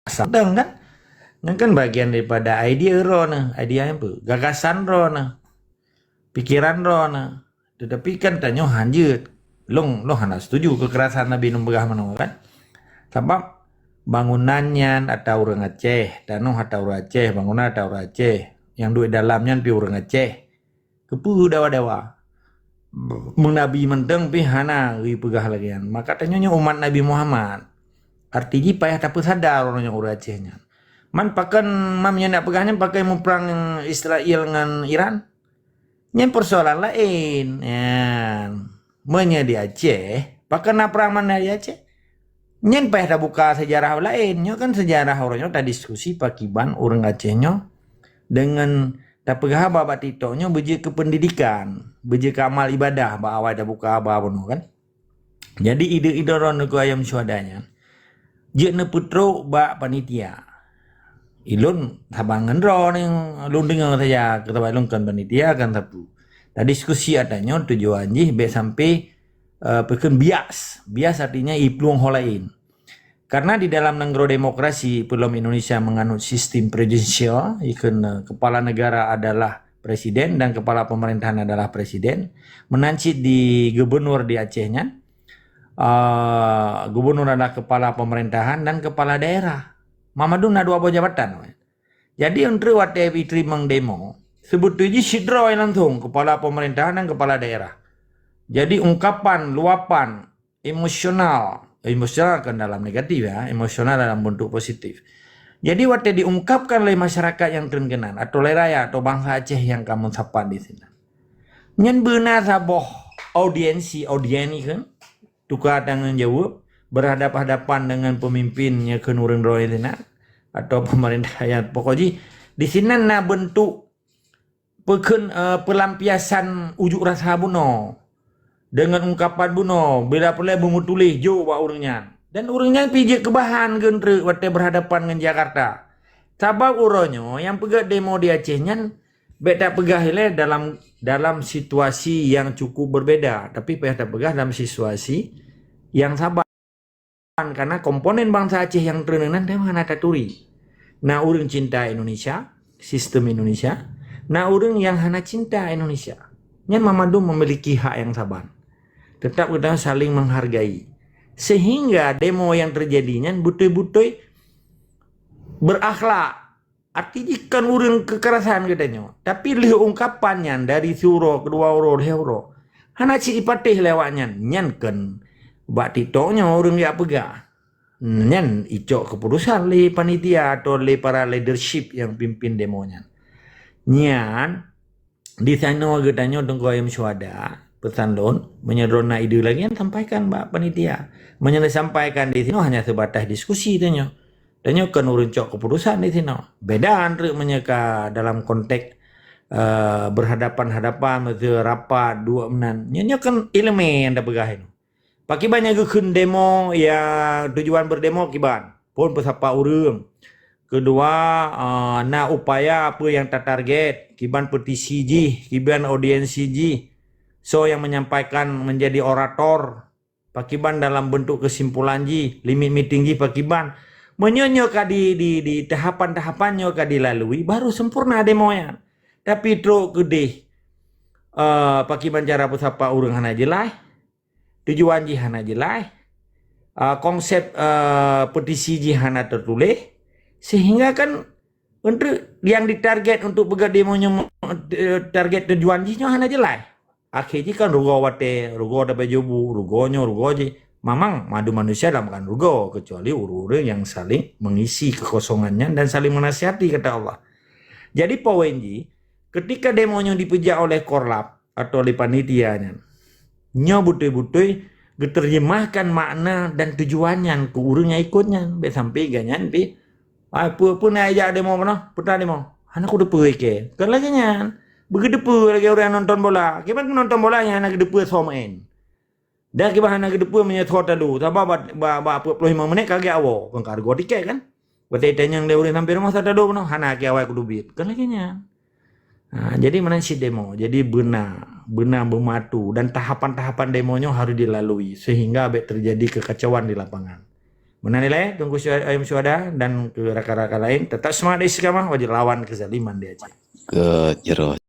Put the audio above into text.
Sedang kan? Yang kan bagian daripada idea ro nah, idea apa? Gagasan ro nah, pikiran ro nah. Tetapi kan tanya hanjut. Long hana setuju kekerasan Nabi Numbah mana kan? Sebab bangunannya atau orang Aceh, tanah atau orang Aceh, bangunan atau orang Aceh, yang duit dalamnya pi orang Aceh. Kepu dawa-dawa. Nabi menteng pi hana ri pegah lagian. Maka tanya umat Nabi Muhammad. Artinya payah tak sadar orangnya orang Acehnya. Man pakan mamnya nak pegahnya pakai mau perang Israel dengan Iran. Yang persoalan lain. Ya. Menya di Aceh. Pakan nak perang mana di Aceh? Nyen payah dah buka sejarah lain. Nyo kan sejarah orangnya tak diskusi pakiban orang Acehnya dengan tak pegah babat titoknya beje ke pendidikan, beje ke amal ibadah, ba awal dah buka apa pun kan. Jadi ide-ide orang ku ayam syuadanya. Je ne putro ba panitia. Ilun tabangan ro ning lun dengar saja kata ilun kan panitia kan tapu. Tadi diskusi adanya tujuan je be sampai peken bias. Bias artinya iplung holain. Karena di dalam negara demokrasi belum Indonesia menganut sistem presidensial, ikan kepala negara adalah presiden dan kepala pemerintahan adalah presiden. Menancit di gubernur di Acehnya, gubernur adalah kepala pemerintahan dan kepala daerah. Mamadun ada dua jabatan. Jadi untuk wate vitri mengdemo, sebetulnya sidro langsung kepala pemerintahan dan kepala daerah. Jadi ungkapan, luapan, emosional kan dalam negatif ya, emosional dalam bentuk positif. Jadi waktu diungkapkan oleh masyarakat yang terkenal atau leraya atau bangsa Aceh yang kamu sapa di sini. Nyen benar saboh audiensi kan, tukar tanggung jawab berhadapan-hadapan dengan pemimpinnya ke Nurun Roy sini atau pemerintah yang pokoknya di sini na bentuk pelampiasan ujuk rasa buno. Dengan ungkapan buno bila pula bungu tulis jo ba urangnya dan urangnya pijak kebahan genre waktu berhadapan dengan Jakarta sabab uronyo yang pegak demo di Acehnya beda pegah ile dalam situasi yang cukup berbeda tapi beda pegah dalam situasi yang sabar karena komponen bangsa Aceh yang terenan memang ada turi nah urang cinta Indonesia sistem Indonesia nah urang yang hana cinta Indonesia nyan mamadu memiliki hak yang sabar tetap kita saling menghargai sehingga demo yang terjadinya butoy-butoy berakhlak artinya kan urang kekerasan katanya tapi lihat ungkapannya dari suro kedua uro leuro hana si ipatih lewatnya nyan kan bak titoknya urang ya pegah nyan icok keputusan le panitia atau le para leadership yang pimpin demonya nyan di sana katanya tengko ayam syuhada pesan lon menyerona ide lagi yang sampaikan mbak panitia sampaikan di sini hanya sebatas diskusi tanya kan urun cok keputusan di sini beda andre menyeka dalam konteks berhadapan-hadapan rapat dua menan nyanyi kan elemen yang dah pegahin pakai banyak gekun demo ya tujuan berdemo kiban pun pesapa urung kedua na upaya apa yang tak target kiban petisi ji kiban audiensi ji so yang menyampaikan menjadi orator pakiban dalam bentuk kesimpulan ji limit meeting ji pakiban menyonyo ka di tahapan-tahapannya ka dilalui baru sempurna demonya tapi tro gede pakiban cara pesapa urang hana jelai tujuan ji hana jelai konsep petisi ji hana tertulis sehingga kan untuk yang ditarget untuk begat demonya target tujuan ji hana jelai akhirnya kan rugo ada bejobu rugo je memang madu manusia dalam kan rugo kecuali urure yang saling mengisi kekosongannya dan saling menasihati kata Allah. Jadi poinji ketika demonya dipejak oleh korlap atau oleh panitianya nyo butoi diterjemahkan makna dan tujuannya ke urungnya ikutnya be sampai ganyan pi pun aja demo mana pernah demo anak udah pergi ke kan lagi nyan begitu lagi orang nonton bola. Kita nonton bola yang nak depu somain. Dah kita nak depu menyethot dulu. Sebab ba 45 menit kagak awo. Kan kargo tiket kan. Berarti tanya yang dia urang sampai rumah sada dulu hana ke awak kudu bit. Kan lagi nya. Nah, jadi mana si demo? Jadi benar bermatu dan tahapan-tahapan demonya harus dilalui sehingga terjadi kekacauan di lapangan. Menanilai tunggu ayam syuhada dan ke rakan-rakan lain tetap semangat istiqamah wajib lawan kezaliman di Aceh. Ke jero